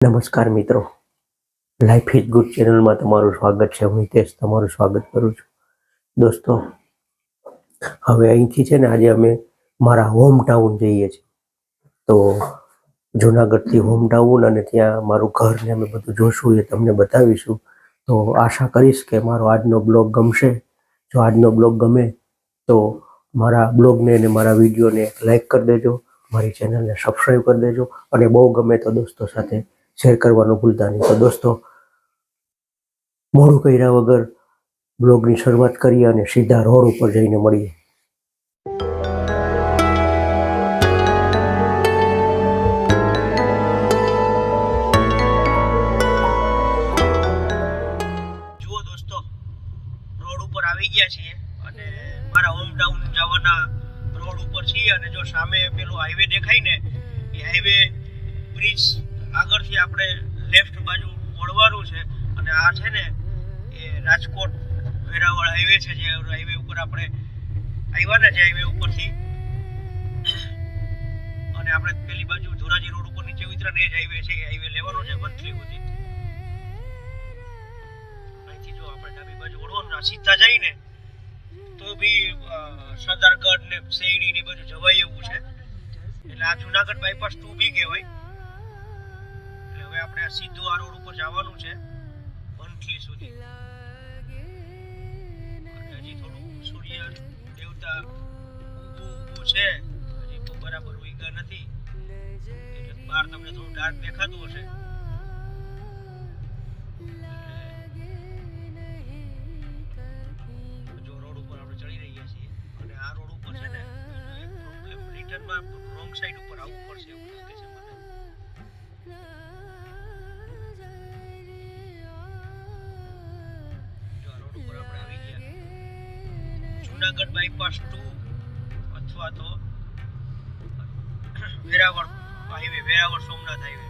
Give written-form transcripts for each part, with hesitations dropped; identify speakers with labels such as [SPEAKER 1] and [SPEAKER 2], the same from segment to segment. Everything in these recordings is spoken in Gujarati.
[SPEAKER 1] નમસ્કાર મિત્રો, લાઈફ ઇઝ ગુડ ચેનલમાં તમારું સ્વાગત છે. હું હિતેશ તમારું સ્વાગત કરું છું. દોસ્તો, હવે અહીંથી છે ને આજે અમે મારા હોમ ટાઉન જઈએ છીએ. તો જુનાગઢથી હોમ ટાઉન અને ત્યાં મારું ઘર ને અમે બધું જોશું, એ તમને બતાવીશું. તો આશા કરીશ કે મારો આજનો બ્લોગ ગમશે. જો આજનો બ્લોગ ગમે તો મારા બ્લોગને અને મારા વિડીયોને લાઈક કરી દેજો, મારી ચેનલને સબસ્ક્રાઈબ કરી દેજો અને બહુ ગમે તો દોસ્તો સાથે શેર કરવાનું ભૂલતા નહીં. તો દોસ્તો, મોડું કર્યા વગર બ્લોગની શરૂઆત કરીએ અને સીધા રોડ ઉપર જઈને મળીએ. જુઓ દોસ્તો, રોડ ઉપર આવી ગયા છીએ અને મારા હોમ ટાઉન જવાના રોડ ઉપર છીએ. અને જો સામે પેલો હાઈવે દેખાય ને, એ હાઈવે બ્રિજ આગળથી આપણે લેફ્ટ બાજુ વળવાનું છે. અને આ છે ને એ રાજકોટ વેરાવળ હાઈવે છે, જે હાઈવે ઉપર આપણે આવ્યા ને, જે હાઈવે ઉપરથી અને આપણે પેલી બાજુ ધોરાજી રોડ ઉપર નીચે ઉતરીને એ જ હાઈવે છે. એ હાઈવે લેવાનો છે વંથલી સુધી. અહીંથી જો આપણે ડાબી બાજુ વળવાનું, સીધા જઈને તો બી સરદારગઢ ને શેરડી ની બાજુ જવાય એવું છે. એટલે આ જુનાગઢ બાયપાસ 2 બી કહેવાય. હવે આપણે આ સીધું આ રોડ ઉપર જવાનું છે વંથલી સુધી. હજી થોડું સૂર્ય દેવતા ઊભું છે, હજી તો બરાબર ઉગ્યા નથી, એટલે બહાર તમને થોડું ડાર્ક દેખાતું હશે. જો રોડ ઉપર આપણે ચડી રહ્યા છીએ અને આ રોડ ઉપર છે ને એક પ્રોબ્લેમ, રિટર્નમાં રોંગ સાઈડ ઉપર આવવું પડશે એવું લાગે છે મને. જુનાગઢ બાયપાસ 2 અથવા તો વેરાવળ હાઈવે, વેરાવળ સોમનાથ હાઈવે.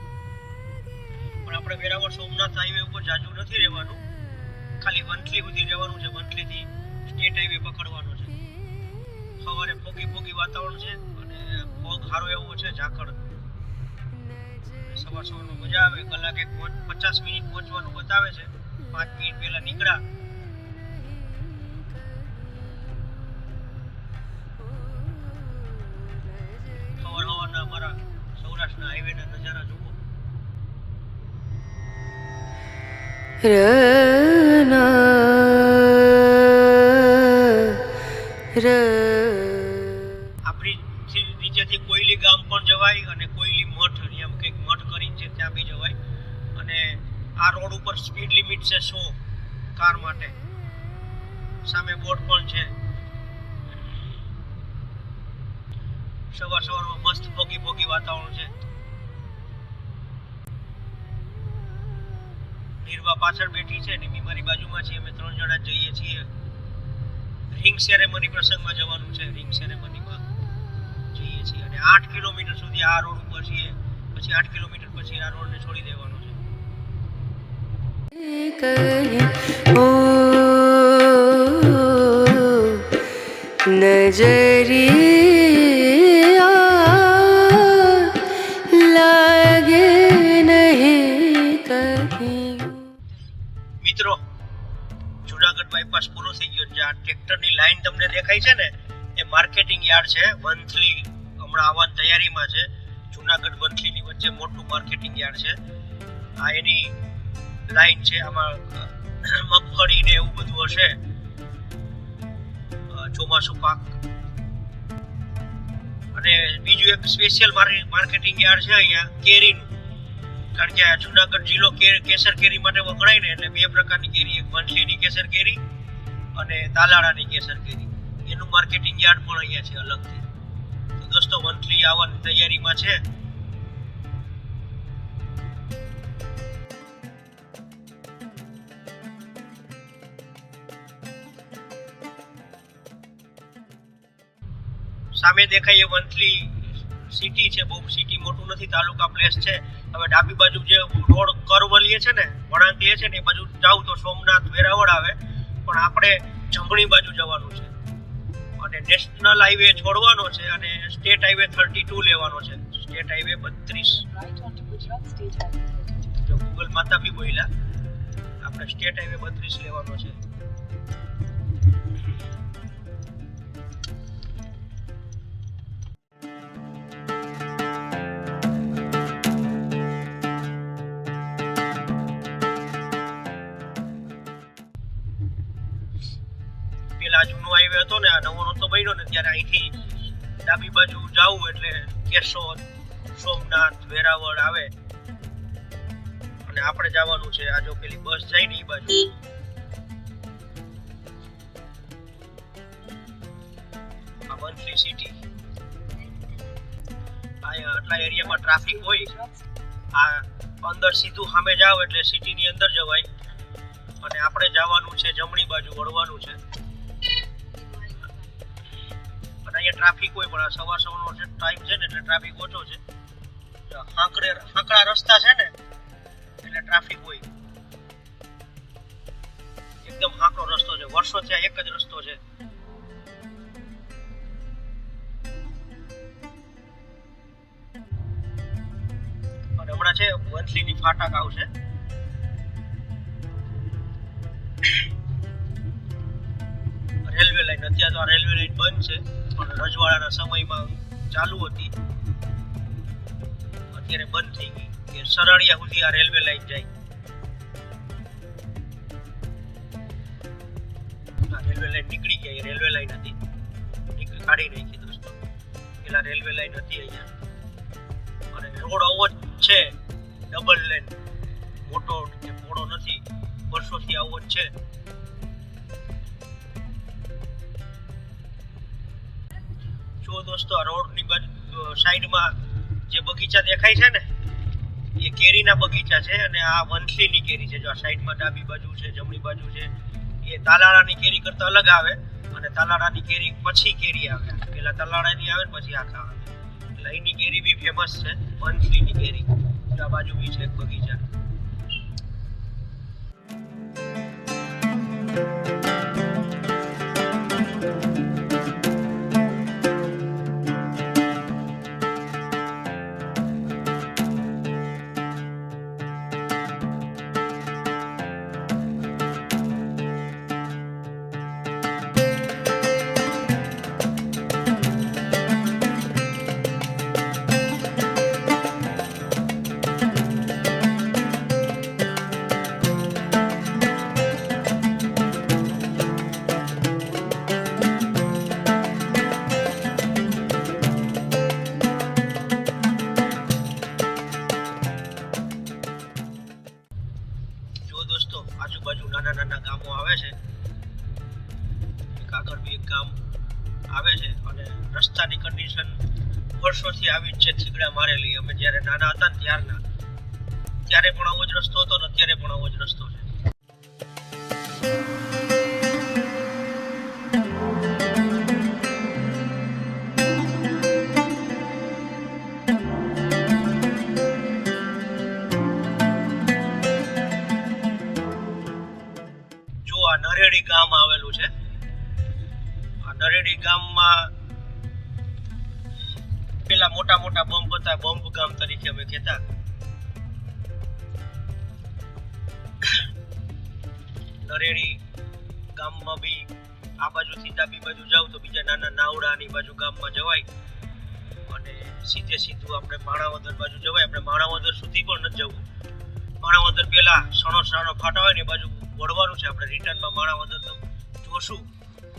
[SPEAKER 1] પણ આપણે વેરાવળ સોમનાથ હાઈવે ઉપર જાજુ નથી રહેવાનું, ખાલી વંથલી સુધી રહેવાનું છે. વંથલીથી સ્ટેટ હાઈવે પકડવાનો છે. સવારે ફોગી વાતાવરણ છે અને ફોગ સારો એવો છે, ઝાકળ. સવારમાં મજા આવે. કલાકે 50 મિનિટ પહોંચવાનું બતાવે છે. 5 મિનિટ પહેલા નીકળ્યા. અમારા સૌરાષ્ટ્રના હાઈવેના નજારા જુઓ. આપણી નીચેથી કોયલી ગામ પણ જવાય અને કોયલી મઠ, એમ કંઈક મઠ કરીને છે, ત્યાં બી જવાય. અને આ રોડ ઉપર સ્પીડ લિમિટ છે 100 કાર માટે. સામે બોર્ડ પણ છે. સવારમાં મસ્ત ફોગી વાતાવરણ છે. નિર્વા પાછળ બેઠી છે, નિમી મારી બાજુમાં છે. અમે 3 જણા જઈએ છીએ. રિંગ સેરેમની પ્રસંગમાં જવાનું છે. રિંગ સેરેમનીમાં જઈએ છીએ અને 8 કિલોમીટર સુધી આ રોડ ઉપર છીએ. પછી 8 કિલોમીટર પછી આ રોડને છોડી દેવાનો છે. મિત્રો, જુનાગઢ બાયપાસ પૂરો થઈ ગયો. જે આ ટ્રેક્ટરની લાઈન તમને દેખાય છે ને, એ માર્કેટિંગ યાર્ડ છે. વંથલી હમણાં આવવાની તૈયારીમાં છે. જુનાગઢ વંથલીની વચ્ચે મોટું માર્કેટિંગ યાર્ડ છે. આ એની લાઈન છે. આમાં મગફળી ને એવું બધું હશે, ચોમાસું પાક. અને બીજું એક સ્પેશિયલ માર્કેટિંગ યાર્ડ છે અહીંયા કેરીનું. કારણ કે આ જુનાગઢ જિલ્લો કેસર કેરી માટે વખણાય ને, એટલે 2 પ્રકારની કેરી, એક વંથલીની કેસર કેરી અને તાલાળાની કેસર કેરી. એનું માર્કેટિંગ યાર્ડ પણ અહીંયા છે અલગથી. તો દોસ્તો, વંથલી આવવાની તૈયારીમાં છે. સામે દેખાય એ વંથલી સિટી છે. બહુ સિટી મોટું નથી, તાલુકા પ્લેસ છે. હવે ડાબી બાજુ જે રોડ કર્વ લે છે ને, વળાંક લે છે ને, એ બાજુ જાવ તો સોમનાથ વેરાવળ આવે. પણ આપણે જમણી બાજુ જવાનું છે અને નેશનલ હાઈવે છોડવાનો છે અને સ્ટેટ હાઈવે 32 લેવાનો છે. State highway 32. નહોતા બી બોલ્યા. આપણે સ્ટેટ હાઈવે 32 લેવાનો છે. પેલા જૂનો હાઈવે હતો ને, આ નવો નહોતો બન્યો ને, ત્યારે અહીંથી ડાબી બાજુ જાવું એટલે કેશોદ, સોમનાથ, વેરાવળ આવે અને આપણે જવાનું છે આ જો પેલી બસ જાય ને એ બાજુ. આ વંથલી સિટી, આટલા એરિયામાં ટ્રાફિક હોય. આ અંદર સીધું સામે જાવ એટલે સિટીની અંદર જવાય અને આપણે જવાનું છે જમણી બાજુ વળવાનું છે. અહીંયા ટ્રાફિક હોય પણ સવાર સવારનો ટાઈમ છે ને એટલે ટ્રાફિક ઓછો છે. હાંકડા રસ્તા છે ને એટલે ટ્રાફિક હોય. એકદમ હાંકડો રસ્તો છે, વર્ષોથી આ એક જ રસ્તો છે. અને હમણાં છે વંથલીની ફાટક આવશે. રેલવે લાઈન અત્યારે તો આ રેલવે લાઈન બંધ છે પણ રજવાડાના સમયમાં ચાલુ હતી, અત્યારે બંધ થઈ ગઈ. કે સરાળિયા સુધી આ રેલવે લાઈન જાય. રેલવે લાઈન નીકળી ગઈ. રેલવે લાઈન હતી, કાઢી નાખી દોસ્તો. પેલા રેલવે લાઈન હતી અહીંયા. અને રોડ આવો જ છે, ડબલ લેન, મોટો કે પોળો નથી, વર્ષોથી આવો જ છે. જો દોસ્તો આ રોડની સાઈડમાં જે બગીચા દેખાય છે ને એ કેરીના બગીચા છે અને આ વંથલીની કેરી છે. જો આ સાઈડમાં ડાબી બાજુ છે, જમણી બાજુ છે, એ તાલાળાની કેરી કરતા અલગ આવે અને તાલાળાની કેરી પછી કેરી આવે. પેલા તાલાળાની આવે ને પછી આખા આવે. એટલે અહીંની કેરી બી ફેમસ છે, વંથલીની કેરી. આ બાજુ બી છે એક બગીચા. આજુબાજુ નાના નાના ગામો આવે છે. આગળ બી એક ગામ આવે છે અને રસ્તાની કન્ડિશન વર્ષોથી આવી જ છે, થીગડા મારેલી. અમે જ્યારે નાના હતા ને ત્યારે પણ આવો જ રસ્તો હતો ને અત્યારે પણ આવો જ રસ્તો છે. નરેડી ગામ આવેલું છે. આ નરેડી ગામમાં પેલા મોટા મોટા બોમ્બ હતા, બોમ્બ ગામ તરીકે અમે કહેતા. નરેડી ગામમાં બી આ બાજુથી ડાબી બાજુ જાવ તો બીજા નાના નાવડાની બાજુ ગામમાં જવાય અને સીધું આપણે માણાવદર બાજુ જવાય. આપણે માણાવદર સુધી પણ નથી જવું. માણાવદર પેલા સણો ફાટા હોય ને એ બાજુ વળવાનું છે. આપણે રિટર્નમાં માણાવદર તો જોશું,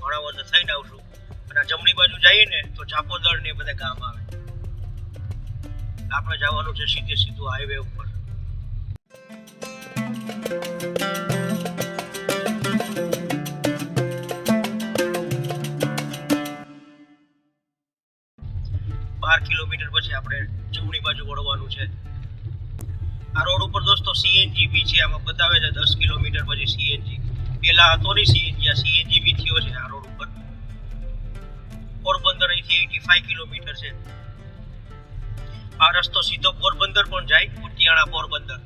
[SPEAKER 1] માણાવદર થઈને આવશું. અને જમણી બાજુ જઈએ ને તો ચાપોદર ને બધા ગામ આવે. આપણે જવાનું છે સીધું હાઈવે ઉપર. કિલોમીટર પછી આપણે જમણી બાજુ વળવાનું છે. આ રોડ ઉપર દોસ્તો સીએનજી બી છે. આમાં બતાવે છે 10 કિલોમીટર પછી સીએનજી. પેલા હતો નહીં સીએનજી, આ સીએનજી બી થયો છે આ રોડ ઉપર. પોરબંદર અહીંથી 85 કિલોમીટર છે. આ રસ્તો સીધો પોરબંદર પણ જાય, કુટિયાણા પોરબંદર.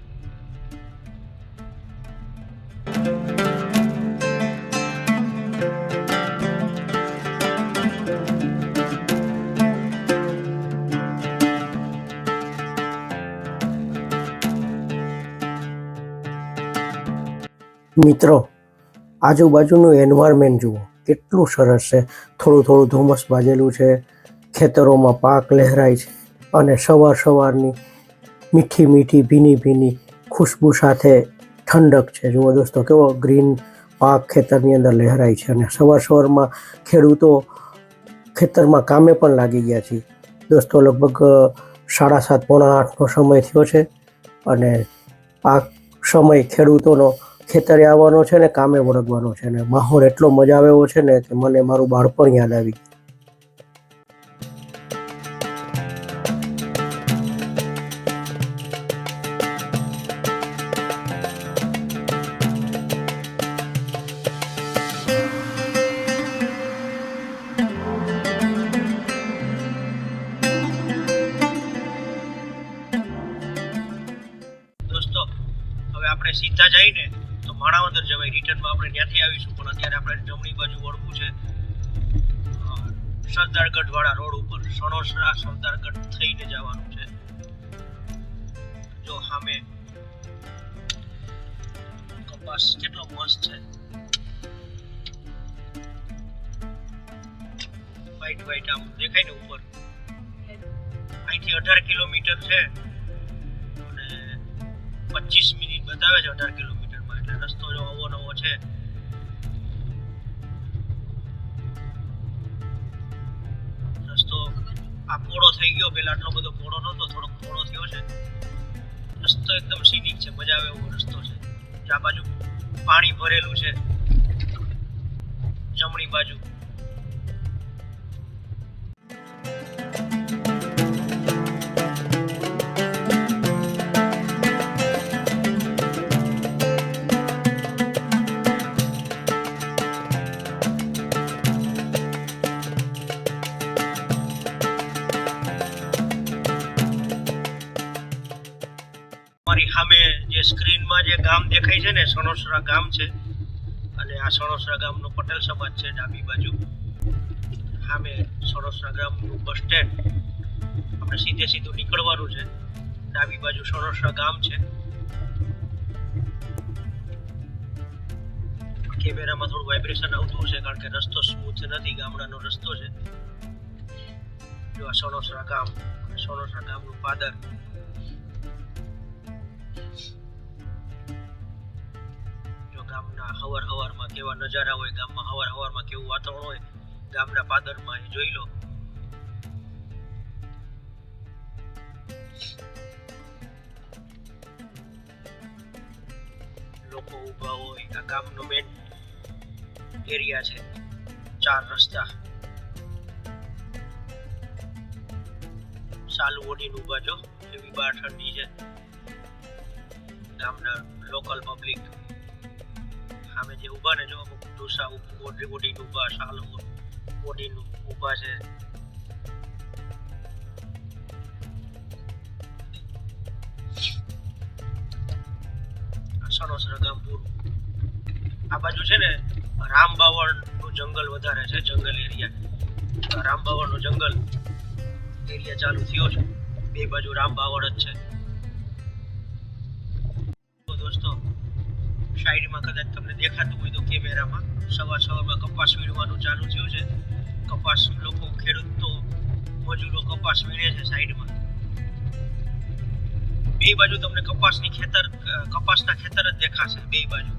[SPEAKER 1] મિત્રો, આજુબાજુનું એન્વાયરમેન્ટ જુઓ, કેટલું સરસ છે. થોડું થોડું ધુમ્મસ બાજેલું છે, ખેતરોમાં પાક લહેરાય છે અને સવારની મીઠી મીઠી ભીની ભીની ખુશ્બુ સાથે ઠંડક છે. જુઓ દોસ્તો, કેવો ગ્રીન પાક ખેતરની અંદર લહેરાય છે અને સવારમાં ખેડૂતો ખેતરમાં કામે પણ લાગી ગયા છે. દોસ્તો, લગભગ 7:30 પોણા 8નો સમય થયો છે અને આ સમય ખેડૂતોનો ખેતરે આવવાનો છે ને કામે વળગવાનો છે ને માહોલ એટલો મજા આવે એવો છે ને કે મને મારું બાળપણ યાદ આવી. દોસ્તો, હવે આપણે સીધા જઈને તો માણાવદર જવાય, રિટર્નમાં આપણે ત્યાંથી આવીશું. પણ અત્યારે આપણે જમણી બાજુ વળવું છે સરદારગઢ વાળા રોડ ઉપર. સણોસરા સરદારગઢ થઈને જવાનું છે. જો સામે કપાસ કેટલો મસ્ત છે, વ્હાઈટ વ્હાઈટ આમ દેખાય ને ઉપર. અહીંથી 18 કિલોમીટર છે અને 25 મિનિટ બતાવે છે 18 કિલોમીટરમાં. એટલે રસ્તો જો આવો નવો છે. રસ્તો આ પોળો થઈ ગયો, પેલા આટલો બધો પોળો નહોતો, થોડોક પોળો થયો છે. રસ્તો એકદમ સીનિક છે, મજા આવે એવો રસ્તો છે. આ બાજુ પાણી ભરેલું છે, જમણી બાજુ. મારી સામે જે સ્ક્રીનમાં જે ગામ દેખાય છે ને, સણોસરા ગામ છે. અને આ સણોસરા ગામનો પટેલ સમાજ છે ડાબી બાજુ. સામે સણોસરા ગામનું બસ સ્ટેન્ડ. આપણે સીધું નીકળવાનું છે. ડાબી બાજુ સણોસરા ગામ છે. કેમેરામાં થોડું વાઇબ્રેશન આવતું છે કારણ કે રસ્તો સ્મૂથ નથી, ગામડાનો રસ્તો છે. જો આ સણોસરા ગામ, સણોસરા ગામનું પાદર. ગામના હવારમાં કેવા નજારા હોય, ગામમાં હવારમાં કેવું વાતાવરણ હોય, ગામના પાદરમાં એ જોઈ લો. લોકો ઊભા હોય. આ ગામનો મેન એરિયા છે, 4 રસ્તા. સાલુ ઓઢીને ઊભા છો, એવી બહાર ઠંડી છે. ગામના લોકલ પબ્લિક સામે જે ઊભા ને, જો અમુક ડોસા ઓઢીને ઊભા, સાલ ઓઢીને ઊભા છે. સણોસરા ગામ પૂરું. આ બાજુ છે ને રામબાવળનું જંગલ વધારે છે, જંગલ એરિયા. રામબાવળનો જંગલ એરિયા ચાલુ થયો છે. બે બાજુ રામબાવળ જ છે. તો દોસ્તો, સાઈડમાં કદાચ તમને દેખાતું હોય તો કેમેરામાં સવારમાં કપાસ વીણવાનું ચાલુ થયું છે. કપાસ લોકો, ખેડૂતો, મજૂરો કપાસ વીણે છે સાઈડમાં. બે બાજુ તમને કપાસના ખેતર જ દેખાશે બે બાજુ.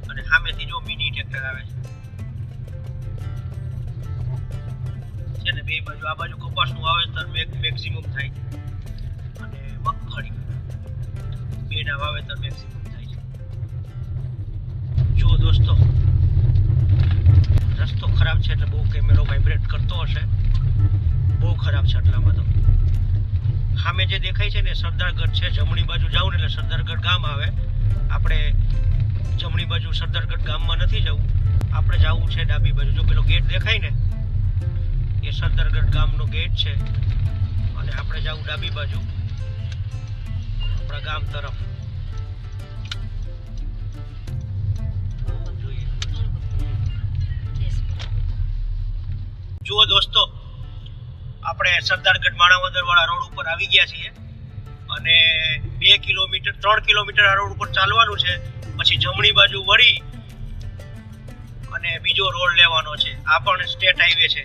[SPEAKER 1] અને સામેથી જો મિની ટ્રેક્ટર આવે છે ને બે બાજુ. આ બાજુ કપાસનું વાવેતર મેક્સિમમ થાય અને મગફળી બેના વાવેતર મેક્સિમમ થાય છે. જો દોસ્તો, રસ્તો ખરાબ છે એટલે બહુ કેમેરો વાઇબ્રેટ કરતો હશે. બહુ ખરાબ છે એટલામાં તો. સામે જે દેખાય છે ને સરદારગઢ છે. જમણી બાજુ જાવ ને એટલે સરદારગઢ ગામ આવે. આપણે જમણી બાજુ સરદારગઢ ગામમાં નથી જવું, આપણે જવું છે ડાબી બાજુ. જો પેલો ગેટ દેખાય ને, એ સરદારગઢ ગામનો ગેટ છે અને આપણે જવું ડાબી બાજુ આપણા ગામ તરફ. જુઓ દોસ્તો, આપણે સરદારગઢ માણાવદર વાળા રોડ ઉપર આવી ગયા છીએ અને 3 કિલોમીટર આ રોડ ઉપર ચાલવાનું છે. પછી જમણી બાજુ વળી અને બીજો રોડ લેવાનો છે. આ પણ સ્ટેટ હાઈવે છે.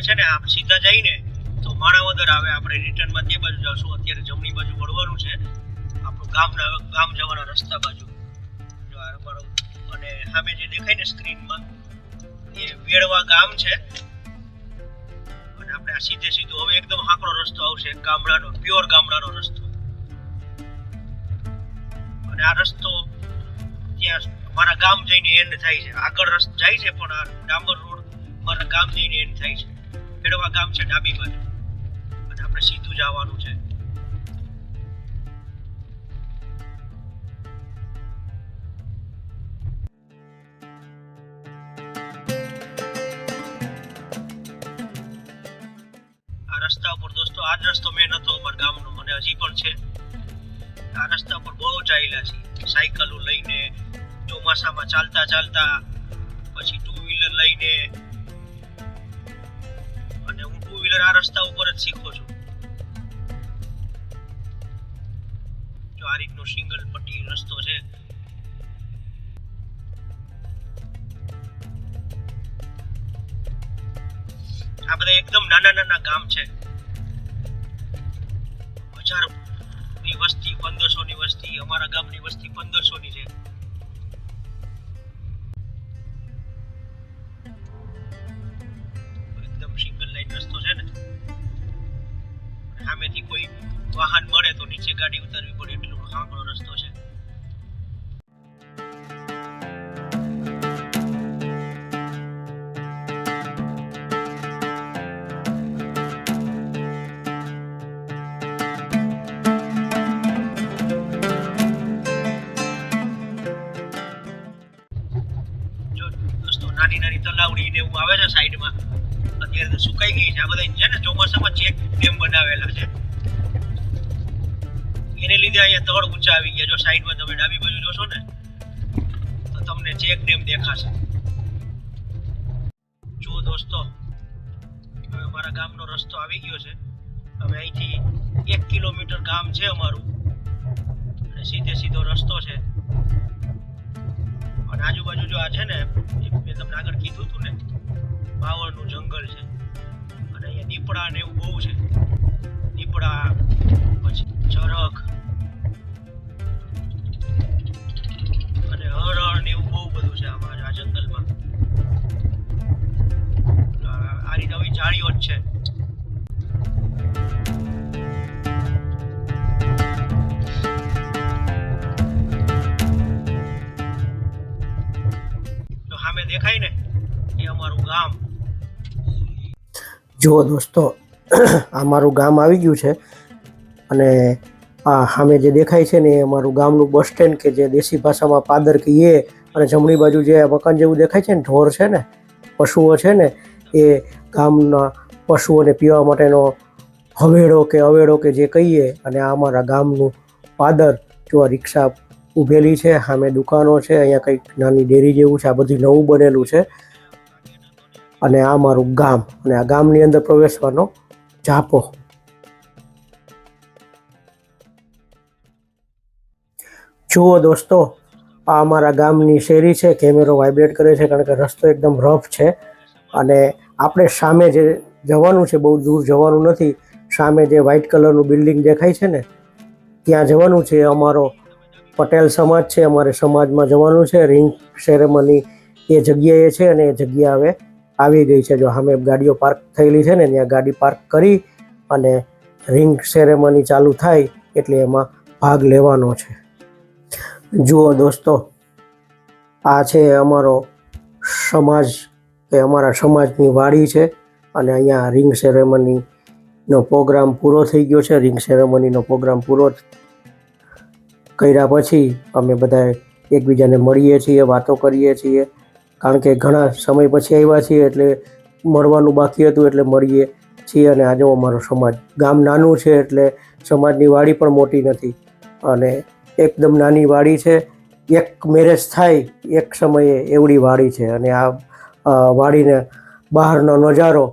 [SPEAKER 1] છે ને આપ સીધા જઈને તો માણાવદર આવે. આપણે રિટર્નમાં તે બાજુ જશું. અત્યારે જમણી બાજુ વળવાનું છે આપણું ગામ જવાના રસ્તા બાજુ. અને સામે જે દેખાય ને સ્ક્રીનમાં એ વેડવા ગામ છે. અને આપણે આ સીધું હવે એકદમ હાંકડો રસ્તો આવશે, ગામડાનો પ્યોર ગામડાનો રસ્તો. અને આ રસ્તો ત્યાં મારા ગામ જઈને એન્ડ થાય છે. આગળ રસ્તો જાય છે પણ આ ડાંબર રોડ મારા ગામ જઈને એન્ડ થાય છે. વેડવા ગામ છે ડાબી બાજુ અને આપણે સીધું જવાનું છે. આ રસ્તા ઉપર દોસ્તો આ જ રસ્તો મેન હતો અમારા ગામનો અને હજી પણ છે. આ રસ્તા પર બહુ ચાલ્યા છે સાયકલો લઈને, ચોમાસામાં ચાલતા પછી 2 વ્હીલર લઈને. અને હું 2 વ્હીલર આ રસ્તા ઉપર જ શીખો છું. જો આ રીતનો સિંગલ પટ્ટી રસ્તો છે. આ બધા એકદમ નાના ગામ છે. 1000 ની વસ્તી, 1500 ની વસ્તી. અમારા ગામની વસ્તી 1500 ની છે. એકદમ સિંગલ લાઈન રસ્તો છે ને. સામેથી કોઈ વાહન મળે તો નીચે ગાડી ઉતારવી પડે એટલો હાંકડો રસ્તો છે. નાની તલાવડી ને એવું આવે છે સાઈડમાં. અત્યારે તો સુકાઈ ગઈ છે. આ બધા છે ને ચોમાસામાં ચેક ડેમ બનાવેલા છે. એને લીધે અહીંયા તળ ઊંચા આવી ગયા. જો સાઈડમાં તમે ડાબી બાજુ જોશો ને તો તમને ચેક ડેમ દેખાશે. જો દોસ્તો હવે અમારા ગામનો રસ્તો આવી ગયો છે. હવે અહીંથી 1 કિલોમીટર ગામ છે અમારું અને સીધો રસ્તો છે. અને આજુબાજુ જો આ છે ને મેં તમને આગળ કીધું હતું ને બાવળનું જંગલ છે. અને અહીંયા દીપડા ને એવું બહુ છે. દીપડા પછી ચરક અને હરણ ને એવું બહુ બધું છે આ જંગલમાં. આ રીતે આવી જાળીઓ જ છે. દેખાય ને એ અમારું ગામ. જુઓ દોસ્તો અમારું ગામ આવી ગયું છે. અને આ સામે જે દેખાય છે ને એ અમારું ગામનું બસ સ્ટેન્ડ કે જે દેશી ભાષામાં પાદર કહીએ. અને જમણી બાજુ જે મકાન જેવું દેખાય છે ને ઢોર છે ને પશુઓ છે ને એ ગામના પશુઓને પીવા માટેનો હવેડો કે અવેડો કે જે કહીએ. અને આ અમારા ગામનું પાદર. જો રિક્ષા ઉભેલી છે, સામે દુકાનો છે, અહીંયા કંઈક નાની ડેરી જેવું છે. આ બધું નવું બનેલું છે. અને આ મારું ગામ. અને આ ગામની અંદર પ્રવેશવાનો ઝાપો. જુઓ દોસ્તો આ અમારા ગામની શેરી છે. કેમેરો વાઇબ્રેટ કરે છે કારણ કે રસ્તો એકદમ રફ છે. અને આપણે સામે જે જવાનું છે, બહુ દૂર જવાનું નથી. સામે જે વ્હાઇટ કલરનું બિલ્ડિંગ દેખાય છે ને ત્યાં જવાનું છે. અમારો પટેલ સમાજ છે. અમારે સમાજમાં જવાનું છે. રિંગ સેરેમની એ જગ્યાએ છે અને એ જગ્યા હવે આવી ગઈ છે. જો સામે ગાડીઓ પાર્ક થયેલી છે ને ત્યાં ગાડી પાર્ક કરી અને રિંગ સેરેમની ચાલુ થાય એટલે એમાં ભાગ લેવાનો છે. જુઓ દોસ્તો આ છે અમારો સમાજ કે અમારા સમાજની વાડી છે અને અહીંયા રિંગ સેરેમનીનો પ્રોગ્રામ પૂરો થઈ ગયો છે. રિંગ સેરેમનીનો પ્રોગ્રામ પૂરો કર્યા પછી અમે બધા એકબીજાને મળીએ છીએ, વાતો કરીએ છીએ, કારણ કે ઘણા સમય પછી આવ્યા છીએ એટલે મળવાનું બાકી હતું એટલે મળીએ છીએ. અને આજે અમારો સમાજ, ગામ નાનું છે એટલે સમાજની વાડી પણ મોટી નથી અને એકદમ નાની વાડી છે. એક મેરેજ થાય એક સમયે એવડી વાડી છે અને આ વાડીને બહારનો નજારો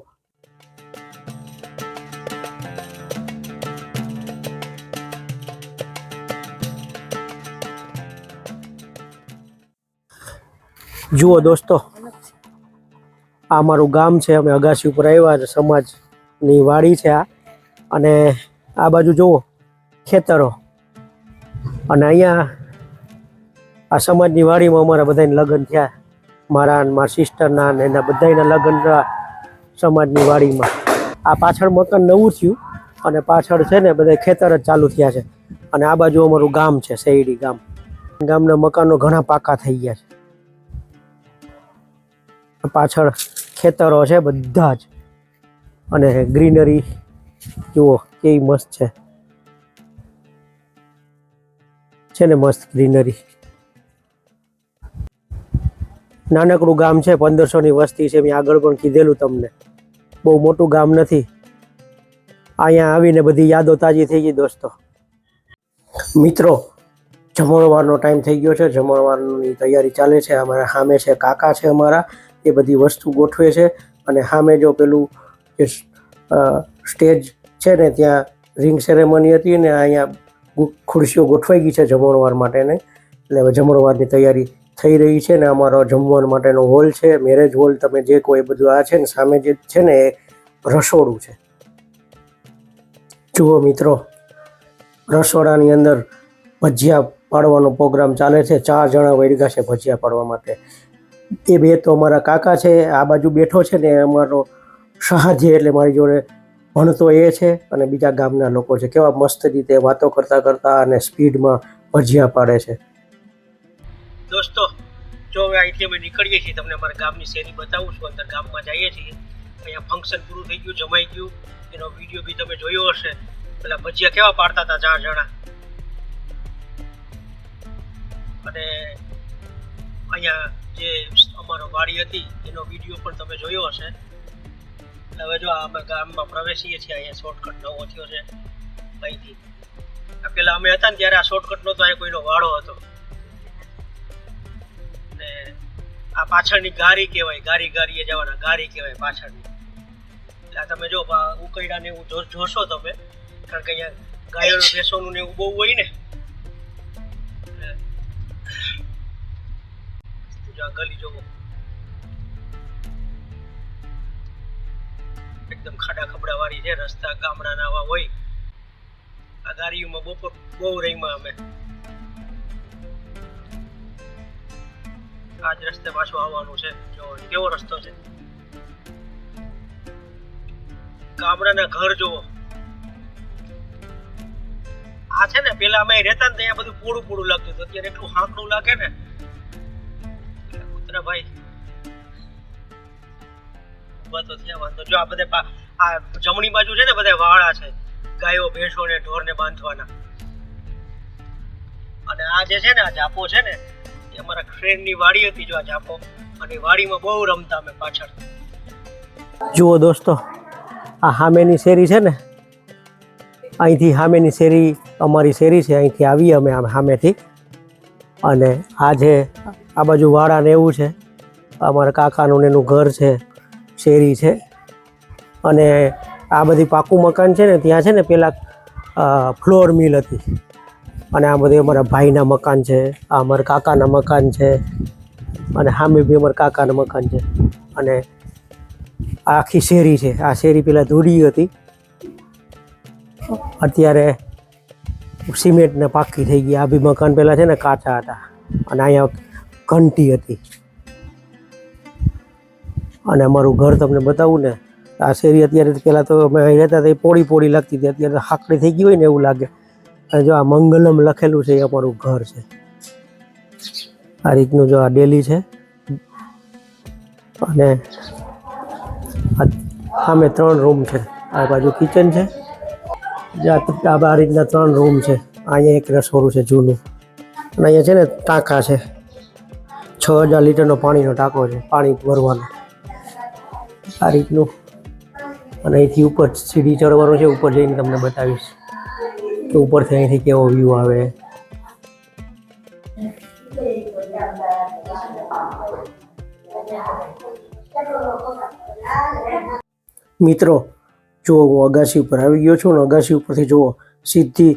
[SPEAKER 1] જુઓ દોસ્તો. આ મારું ગામ છે, અમે અગાસી ઉપર આવ્યા છે, સમાજની વાડી છે આ. અને આ બાજુ જુઓ ખેતરો, અને અહીંયા આ સમાજની વાડીમાં અમારા બધાને લગ્ન થયા. મારા અને મારા સિસ્ટરના ને એના બધાના લગ્ન થયા સમાજની વાડીમાં. આ પાછળ મકાન નવું થયું અને પાછળ છે ને બધા ખેતર જ ચાલુ થયા છે. અને આ બાજુ અમારું ગામ છે, શેરડી ગામ. ગામના મકાનો ઘણા પાકા થઈ ગયા છે. પાછળ ખેતરો છે બધા જ, અને ગ્રીનરી જુઓ કેવી મસ્ત છે ને મસ્ત ગ્રીનરી. નાનકડું ગામ છે, 1500ની વસ્તી છે. મેં આગળ પણ કીધેલું તમને, બહુ મોટું ગામ નથી. અહીંયા આવીને બધી યાદો તાજી થઈ ગઈ દોસ્તો. મિત્રો, જમણવારનો ટાઈમ થઈ ગયો છે. જમણવારની તૈયારી ચાલે છે. અમારા સામે છે કાકા છે અમારા, એ બધી વસ્તુ ગોઠવે છે. અને સામે જો પેલું જે સ્ટેજ છે ને ત્યાં રિંગ સેરેમની હતી ને અહીંયા ખુરશીઓ ગોઠવાઈ ગઈ છે જમણવાર માટેને. એટલે હવે જમણવારની તૈયારી થઈ રહી છે. ને અમારો જમવા માટેનો હોલ છે, મેરેજ હોલ તમે જે કોઈ બધું આ છે ને સામે જે છે ને એ રસોડું છે. જુઓ મિત્રો, રસોડાની અંદર ભજીયા પાડવાનો પ્રોગ્રામ ચાલે છે. 4 જણા વળગ્યા છે ભજીયા પાડવા માટે. એ બે તો અમારા કાકા છે. આ બાજુ બેઠો છે ને અમારો સહાજ્ય, એટલે મારી જોડે ભણતો એ છે, અને બીજા ગામના લોકો છે. કેવા મસ્ત રીતે વાતો કરતા કરતા અને સ્પીડમાં ભજીયા પાડે છે. દોસ્તો, જો હવે અહીંથી અમે નીકળીએ છીએ, તમને અમારા ગામની શેરી બતાવું છું. અંદર ગામમાં જઈએ છીએ. અહીંયા ફંક્શન પૂરું થઈ ગયું, જમાઈ ગયું. એનો વિડીયો બી તમે જોયો હશે. પેલા ભજીયા કેવા પાડતા હતા 4 જણા. અને અહીંયા જે અમારો વાડી હતી એનો વિડીયો પણ તમે જોયો હશે. હવે જો અમે ગામમાં પ્રવેશીએ છીએ. અહીંયા શોર્ટકટ નવો થયો છે અહીંથી. પેલા અમે હતા ને ત્યારે આ શોર્ટકટ નહોતો, અહીંયા કોઈનો વાડો હતો. ને આ પાછળની ગારી કહેવાય, ગારીએ જવાના, ગારી કહેવાય પાછળની. એટલે આ તમે જો ઉકૈડા ને એવું જોશો તમે, કારણ કે અહીંયા ગાયોનું ભેંસોનું ને એવું બહુ હોય ને. આ ગલી જોવો, એકદમ ખાડા ખબડા વાળી છે. રસ્તા ગામડાના આવા હોય. આ ગાડીઓમાં બપોર બહુ રહીમાં અમે. આ જ રસ્તે પાછું આવવાનું છે. જો કેવો રસ્તો છે. ગામડાના ઘર જોવો. આ છે ને પેલા અમે રહેતા ને ત્યાં બધું પોળું પોળું લાગતું હતું. અત્યારે એટલું હાંકડું લાગે ને. ભાઈ ઉભા તો થયા, વાંધો. જો આ બધા આ જમણી બાજુ છે ને બધા વાળા છે, ગાયો ભેંસો ને ઢોર ને બાંધવાના. અને આ જે છે ને આ જાપો છે ને એ અમારા ફ્રેન્ડની વાડી હતી. જો આ જાપો, અને વાડીમાં બહુ રમતા અમે પાછળ. જુઓ દોસ્તો, આ સામેની શેરી છે ને, અહીંથી સામેની શેરી અમારી શેરી છે. અહીંથી આવીએ અમે સામેથી. અને આ જે આ બાજુ વાડા ને એવું છે, અમારા કાકાનું એનું ઘર છે, શેરી છે. અને આ બધી પાકું મકાન છે ને ત્યાં છે ને પેલા ફ્લોર મિલ હતી. અને આ બધી અમારા ભાઈના મકાન છે, આ અમારા કાકાના મકાન છે, અને સામે બી અમારા કાકાના મકાન છે. અને આખી શેરી છે. આ શેરી પેલા ધૂળી હતી, અત્યારે સિમેન્ટને પાકી થઈ ગઈ. આ બી મકાન પેલા છે ને કાચા હતા. અને અહીંયા ઘંટી હતી. અને અમારું ઘર તમને બતાવું ને, આ શેરી અત્યારે પહેલાં તો અમે રહેતા હતા એ પોળી પોળી લાગતી હતી. અત્યારે હાકડી થઈ ગઈ હોય ને એવું લાગે. અને જો આ મંગલમ લખેલું છે એ અમારું ઘર છે. આ રીતનું જો આ ડેલી છે. અને સામે 3 રૂમ છે. આ બાજુ કિચન છે. આ રીતના 3 રૂમ છે. અહીંયા એક રસોડું છે જૂનું, અને અહીંયા છે ને ટાંકા છે. 6000 લીટરનો પાણીનો ટાંકો છે, પાણી ભરવાનો આ રીતનું. અને અહીંથી ઉપર સીડી ચડવાનું છે. ઉપર જઈને તમને બતાવીશ કે ઉપરથી અહીંથી કેવો વ્યૂ આવે. મિત્રો જો હું અગાસી ઉપર આવી ગયો છું ને અગાસી ઉપરથી જુઓ સીધી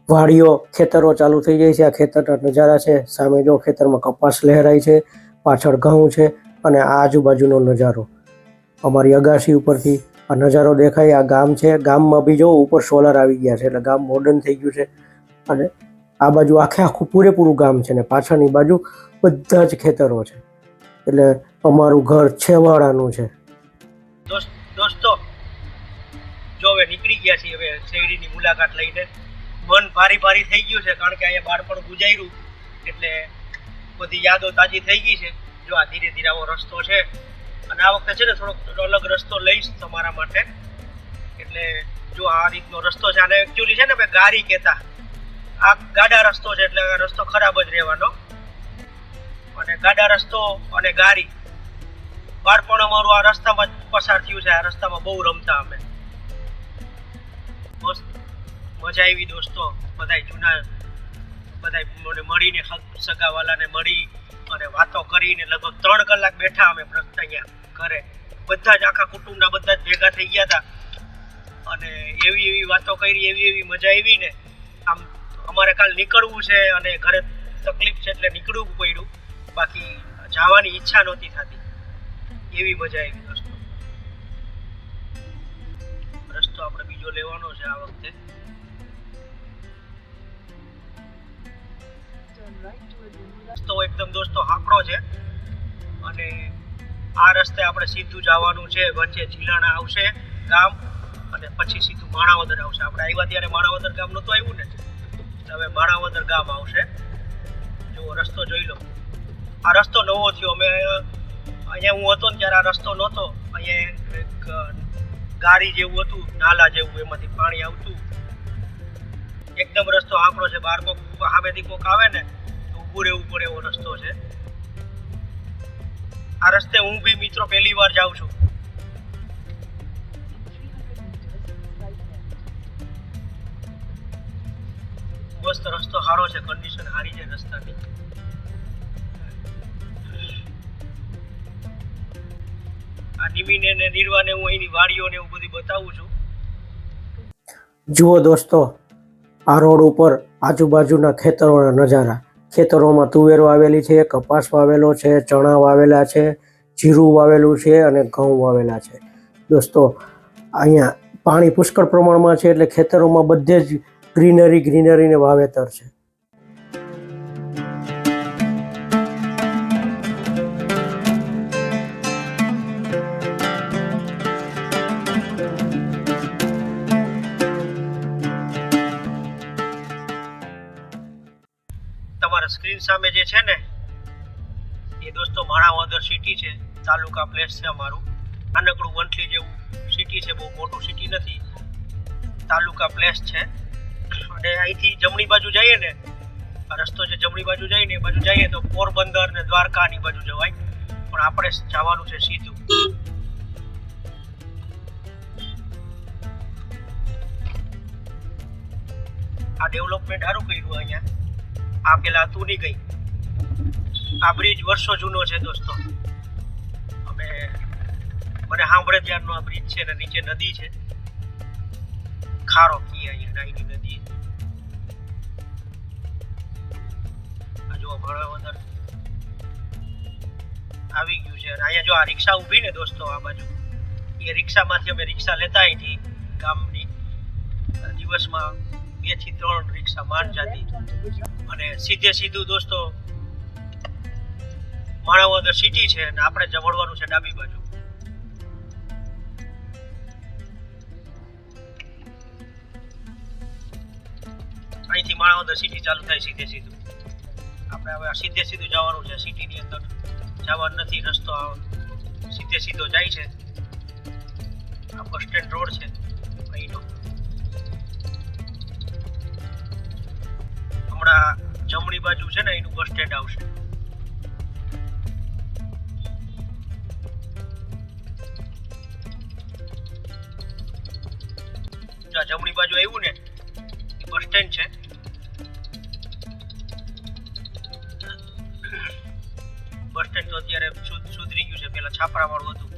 [SPEAKER 1] વાડીઓ, ખેતરો ચાલુ થઈ જાય છે. આ ખેતરના નજારા છે. સામે જો ખેતરમાં કપાસ લહેરાય છે, પાછળ ઘઉં છે, અને આ આજુબાજુનો નજારો અમારી અગાસી ઉપરથી આ નજારો દેખાય. આ ગામ છે. ગામમાં બી જો ઉપર સોલાર આવી ગયા છે, એટલે ગામ મોડર્ન થઈ ગયું છે. અને આ બાજુ આખું પૂરેપૂરું ગામ છે, ને પાછળની બાજુ બધા જ ખેતરો છે. એટલે અમારું ઘર છેવાડાનું છે. દોસ્તો જો હવે નીકળી ગયા છીએ હવે શેરડીની મુલાકાત લઈને. મન ભારી થઈ ગયું છે, કારણ કે અહીંયા બાળપણ ગુજાર્યું એટલે બધી યાદો તાજી થઈ ગઈ છે. જો આ ધીરે ધીરે આવો રસ્તો છે, અને આ વખતે છે ને થોડોક અલગ રસ્તો લઈશ તમારા માટે. એટલે જો આ રીતનો રસ્તો છે, આને એકચ્યુઅલી છે ને મેં ગારી કહેતા. આ ગાડા રસ્તો છે, એટલે રસ્તો ખરાબ જ રહેવાનો. અને ગાડા રસ્તો અને ગારી બાળપણ અમારું આ રસ્તામાં જ પસાર થયું છે. આ રસ્તામાં બહુ રમતા અમે. મસ્ત મજા આવી દોસ્તો. બધાય જૂના બધાય મળીને સગાવાલાને મળી અને વાતો કરીને લગભગ 3 કલાક બેઠા અમે અહીંયા ઘરે. બધા જ આખા કુટુંબના બધા જ ભેગા થઈ ગયા હતા, અને એવી વાતો કરી, એવી મજા આવી ને. આમ અમારે કાલ નીકળવું છે અને ઘરે તકલીફ છે એટલે નીકળવું પડ્યું, બાકી જવાની ઈચ્છા નહોતી થતી. એવી મજા આવી દોસ્તો. રસ્તો આપણે બીજો લેવાનો છે આ વખતે. રસ્તો એકદમ દોસ્તો હાંકડો છે, અને આ રસ્તે આપણે સીધું જવાનું છે. વચ્ચે ઝીલાણા આવશે ગામ, અને પછી સીધું માણાવદર આવશે. આપણે આવ્યા ત્યારે માણાવદર ગામ નહોતું આવ્યું ને, હવે માણાવદર ગામ આવશે. જો રસ્તો જોઈ લો. આ રસ્તો નવો થયો. અમે અહીંયા હું હતો ને ત્યારે આ રસ્તો નહોતો. અહીંયા એક ગારી જેવું હતું, નાલા જેવું, એમાંથી પાણી આવતું. એકદમ રસ્તો આંકડો છે. બહાર કોક સામેથી કોક આવે ને તો ઊભું રહેવું પડે એવો રસ્તો છે. આ રસ્તે હું બી મિત્રો પહેલી વાર જાઉં છું. મસ્ત રસ્તો સારો છે, કન્ડિશન સારી છે રસ્તાની. આ નિમીને ને નિર્વાને હું અહીંની વાડીઓને એવું બધું બતાવું છું. જુઓ દોસ્તો, આ રોડ ઉપર આજુબાજુના ખેતરોના નજારા. ખેતરોમાં તુવેરો વાવેલી છે, કપાસ વાવેલો છે, ચણા વાવેલા છે, જીરું વાવેલું છે, અને ઘઉં વાવેલા છે. દોસ્તો અહીંયા પાણી પુષ્કળ પ્રમાણમાં છે, એટલે ખેતરોમાં બધે જ ગ્રીનરીને વાવેતર છે. તમારા સ્ક્રીન સામે જે છે ને એ દોસ્તો માણાવદર સિટી છે. તાલુકા પ્લેસ છે અમારું. નાનકડું વંથલી જેવું સિટી છે, બહુ મોટું સિટી નથી, તાલુકા પ્લેસ છે. અને અહીંથી જમણી બાજુ જઈએ ને, આ રસ્તો જે જમણી બાજુ જઈએ ને એ બાજુ જઈએ તો પોરબંદર ને દ્વારકાની બાજુ જવાય, પણ આપણે જવાનું છે સીધું. આ ડેવલપમેન્ટ સારું કર્યું અહીંયા. આ પેલા હતું નહીં ગઈ. આ બ્રિજ વર્ષો જૂનો છે દોસ્તો. મને સાંભળે ત્યારનો આ બ્રિજ છે, ને નીચે નદી છે, ખારો કી અહીંયા નાની નદી. આ જો માણાવદર આવી ગયું છે. અને અહીંયા જો આ રિક્ષા ઊભી ને દોસ્તો આ બાજુ, એ રિક્ષામાંથી અમે રિક્ષા લેતા અહીંથી ગામની. દિવસમાં 2 થી 3 રિક્ષા માંડ જાતી. અને સીધું દોસ્તો માણાવદર સિટી છે, અને આપણે જમણવાનું છે ડાબી બાજુ. અહીંથી માણાવદર સિટી ચાલુ થાય સીધું. આપણે હવે સીધું જવાનું છે. સિટીની અંદર જવાનું નથી, રસ્તો સીધે સીધો જાય છે. આ બસ સ્ટેન્ડ રોડ છે અહીંનો. હમણાં જમણી બાજુ છે ને એનું બસ સ્ટેન્ડ આવશે. જમણી બાજુ આવ્યું ને બસ સ્ટેન્ડ છે. બસ સ્ટેન્ડ તો અત્યારે સુધરી ગયું છે, પેલા છાપરા વાળું હતું.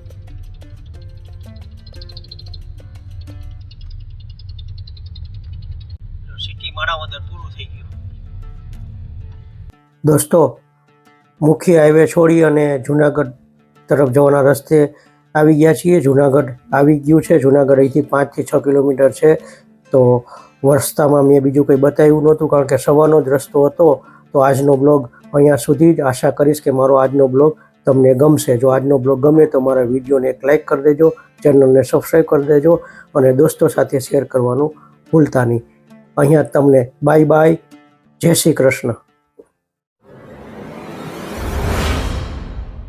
[SPEAKER 1] સિટી માણાવદર પૂરું થઈ ગયું. દોસ્તો, મુખ્ય હાઈવે છોડી અને જુનાગઢ તરફ જવાના રસ્તે આવી ગયા છીએ. જુનાગઢ આવી ગયું છે. જુનાગઢ અહીંથી 5 થી 6 કિલોમીટર છે. તો રસ્તામાં મેં બીજું કંઈ બતાવ્યું નહોતું કારણ કે સવારનો જ રસ્તો હતો. તો આજનો બ્લોગ અહીંયા સુધી જ. આશા કરીશ કે મારો આજનો બ્લોગ તમને ગમશે. જો આજનો બ્લોગ ગમે તો મારા વિડીયોને એક લાઇક કરી દેજો, ચેનલને સબસ્ક્રાઈબ કરી દેજો અને દોસ્તો સાથે શેર કરવાનું ભૂલતા નહીં. અહીંયા તમને બાય બાય, જય શ્રી કૃષ્ણ.